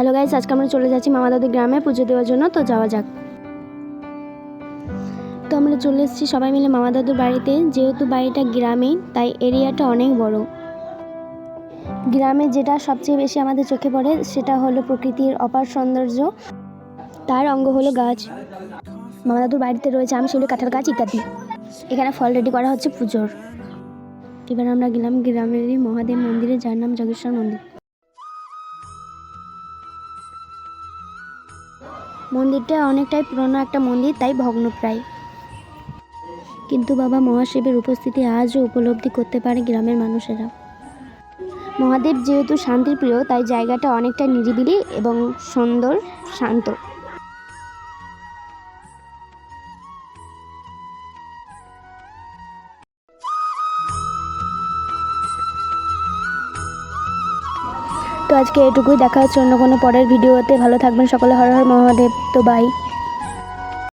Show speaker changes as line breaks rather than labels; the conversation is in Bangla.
হ্যালো গাইস, আজকে আমরা চলে যাচ্ছি মামা দাদুর গ্রামে পুজো দেওয়ার জন্য। তো যাওয়া যাক। তো আমরা চলে এসেছি সবাই মিলে মামা দাদুর বাড়িতে। যেহেতু বাড়িটা গ্রামে, তাই এরিয়াটা অনেক বড়। গ্রামে যেটা সবচেয়ে বেশি আমাদের চোখে পড়ে সেটা হলো প্রকৃতির অপার সৌন্দর্য, তার অঙ্গ হলো গাছ। মামা দাদুর বাড়িতে রয়েছে আম, শিউলি, কাঁঠাল গাছ ইত্যাদি। এখানে ফল রেডি করা হচ্ছে পুজোর। এবার আমরা গেলাম গ্রামেরই মহাদেব মন্দিরে, যার নাম জগেশ্বর মন্দির। মন্দিরটা অনেকটাই পুরনো একটা মন্দির, তাই ভগ্নপ্রায়। কিন্তু বাবা মহাদেবের উপস্থিতি আজও উপলব্ধি করতে পারে গ্রামের মানুষেরা। মহাদেব যেহেতু শান্তির প্রিয়, তাই জায়গাটা অনেকটা নিরিবিলি এবং সুন্দর, শান্ত। তো আজকে এটুকুই, দেখা হচ্ছে অন্য কোনো পরের ভিডিওতে। ভালো থাকবেন সকলে। হর হর মহাদেব। তো বাই।